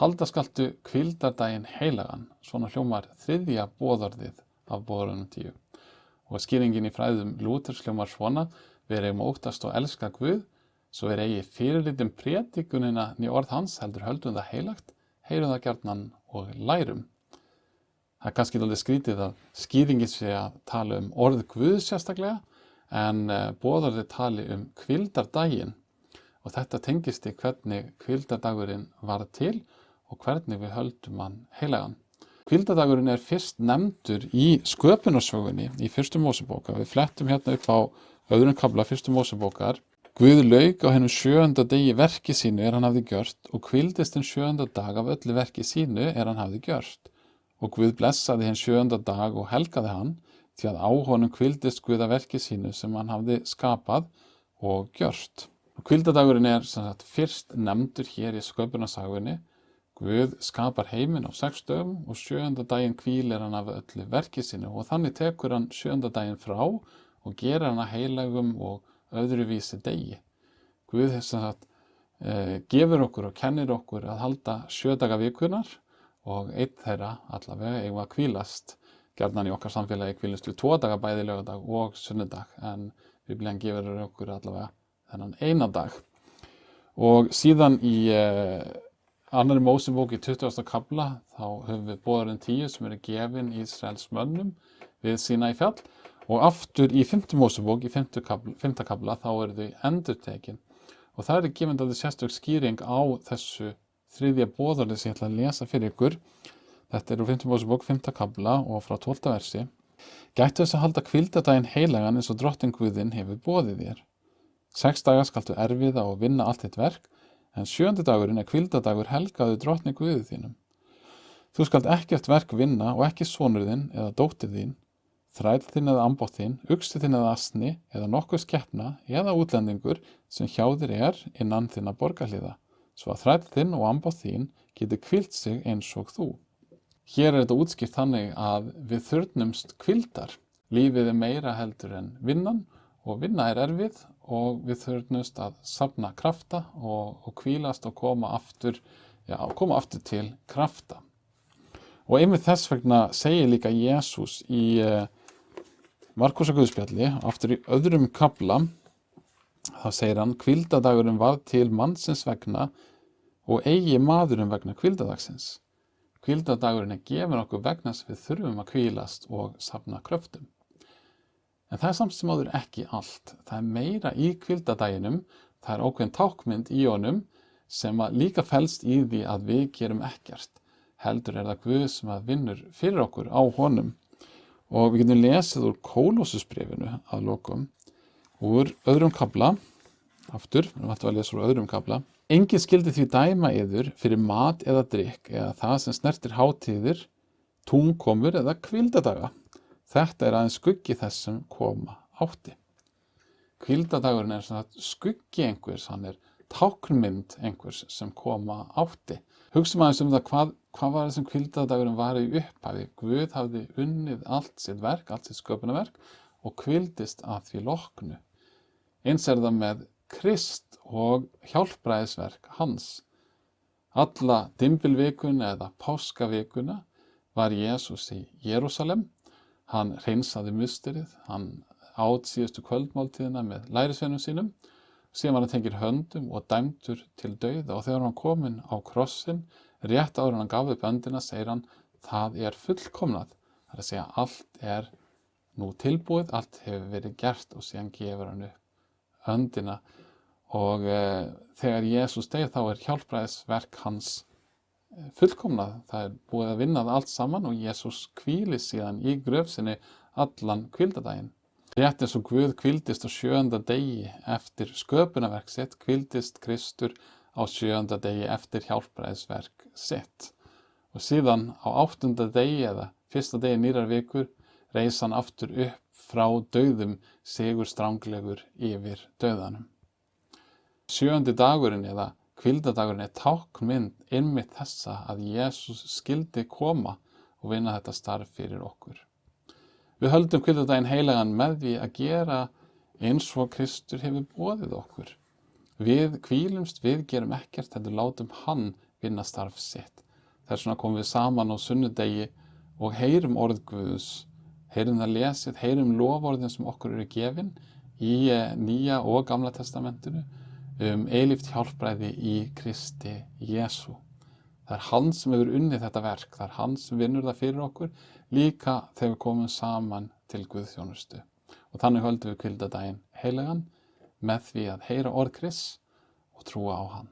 Halda skaltu hvíldardaginn heilagan, svona hljómar þriðja boðorðið af boðorðunum 10. Og skýringin í fræðum Lúthers hljómar svona: við eigum að óttast og elska Guð, svo við eigi fyrirlitum prédikunina né orð hans, heldur höldum það heilagt, heyrum það gjarnan og lærum. Það er kannski alveg skrítið að skýringin sé að tala orð Guð sérstaklega, en boðorðið tali hvíldardaginn. Og þetta tengist í hvernig hvíldardagurinn var til og hvernig við höldum hann heilagan. Hvíldardagurinn er fyrst nefndur í sköpunarsögunni í fyrstu Mósebókar. Við flettum hérna upp á öðrum kafla fyrstu Mósebókar. Guð lauk á hinum 7. degi verki sínu hann hafði gjört og hvíldist hinn 7. dag af öllu verki sínu hann hafði gjört. Og Guð blessaði hinn 7. dag og helgaði hann, því að á honum hvíldist Guð af verki sínu sem hann hafði skapað og gjört. Hvíldardagurinn er sem sagt fyrst nefndur hér í sköpunarsagunni. Guð skapar heiminn á 6 dögum og 7. daginn hvílir hann af öllu verki sínu og þannig tekur hann 7. daginn frá og gerir hann að heilagum og öðruvísi degi. Guð sem sagt gefur okkur og kennir okkur að halda 7 daga vikunar og einn þeirra allavega eigum að hvílast. Gjarnan í okkar samfélagi hvílast við 2 daga, bæði laugardag og sunnudag, en Biblían gefur okkur allavega þennan eina dag. Og síðan í annarri Mósebók í 20. kafla þá höfum við boðorðin 10 sem eru gefin Ísraels mönnum við Sínaí fjall, og aftur í 5. Mósebók í 5. kafla þá eru þau endurtekin. Og það er gefin dálítið sérstök skýring á þessu þriðja boðorði sem ég ætla að lesa fyrir ykkur. Þetta er úr 5. Mósebók 5. kafla og frá 12. versi. Gættu þess að halda hvíldardaginn heilagan eins og Drottinn Guðinn hefur boðið þér. 6 daga skaltu erfiða og vinna allt þitt verk, en 7. dagurinn er hvíldardagur helgaður Drottni Guði þínum. Þú skalt ekkert verk vinna og ekki sonur þinn eða dóttir þín, þræll þinn eða ambátt þín, uxi þinn eða asni eða nokkuð skepna eða útlendingur sem hjá þér innan þinna borgarhliða, svo að þræll þinn og ambátt þín geti hvílt sig eins og þú. Hér er þetta útskýrt þannig að við þurfnumst hvíldar. Lífið er meira heldur en vinnan og vinna er erfið og við þurfnumst að safna krafta og hvílast og koma aftur til krafta. Og einmitt þess vegna segir líka Jesús í Markúsar guðspjalli, aftur í öðrum kafla, þá segir hann: hvíldardagurinn varð til mannsins vegna og eigi maðurinn vegna hvíldardagsins. Hvíldardagurinn er gefinn okkur vegna þess að við þurfum að hvílast og safna kröftum. En það er samt sem áður ekki allt. Það er meira í hvíldardaginum, það er ákveðin tákmynd í honum sem líka felst í því að við gerum ekkert. Heldur er það Guð sem vinnur fyrir okkur á honum. Og við getum lesið úr Kólósusbréfinu að lokum, úr öðrum kafla, aftur, við ætlum að lesa úr öðrum kafla. Enginn skyldi því dæma yður fyrir mat eða drykk eða það sem snertir hátíðir, túnkomur eða hvíldardaga. Þetta er aðeins skuggi þess sem koma átti. Hvíldardagurinn er svona skuggi einhvers, hann er táknmynd einhvers sem koma átti. Hugsum aðeins það hvað var þessum hvíldardagurinn var í upphafi. Guð hafði unnið allt sitt verk, allt sitt sköpunarverk og hvíldist að því loknu. Eins er það með Krist og hjálpræðisverk hans. Alla dymbilvikuna eða páskavikuna var Jesús í Jerúsalem. Hann hreinsaði musterið, hann át síðustu kvöldmáltíðina með lærisveinum sínum, síðan var hann tengir höndum og dæmdur til dauða, og þegar hann kominn á krossin, rétt áður en hann gaf upp öndina, segir hann: það er fullkomnað. Það er að segja, allt er nú tilbúið, allt hefur verið gert, og síðan gefur hann upp öndina. Og þegar Jesús deyr þá er hjálpræðisverk hans fullkomnað. Það er búið að vinna það allt saman og Jesús hvílir síðan í gröf sinni allan hvíldardaginn. Rétt eins og Guð hvíldist á 7. degi eftir sköpunarverk sitt, hvíldist Kristur á 7. degi eftir hjálpræðisverk sitt. Og síðan á 8. degi eða 1. degi nýrrar vikur reis hann aftur upp frá dauðum, sigur stranglegur yfir dauðanum. 7. dagurinn eða hvíldardagurinn er táknmynd einmitt þessa að Jesús skyldi koma og vinna þetta starf fyrir okkur. Við höldum hvíldardaginn heilagan með því að gera eins og Kristur hefur boðið okkur. Við hvílumst, við gerum ekkert, heldur látum hann vinna starf sitt. Þess vegna komum við saman á sunnudegi og heyrum orð Guðs, heyrum það lesið, heyrum loforðin sem okkur eru gefin í Nýja og Gamla testamentinu eilíft hjálpræði í Kristi Jesú. Það er hann sem hefur unnið þetta verk, það er hann sem vinnur það fyrir okkur, líka þegar við komum saman til guðþjónustu. Og þannig höldum við hvíldardaginn heilagan með því að heyra orð Krists og trúa á hann.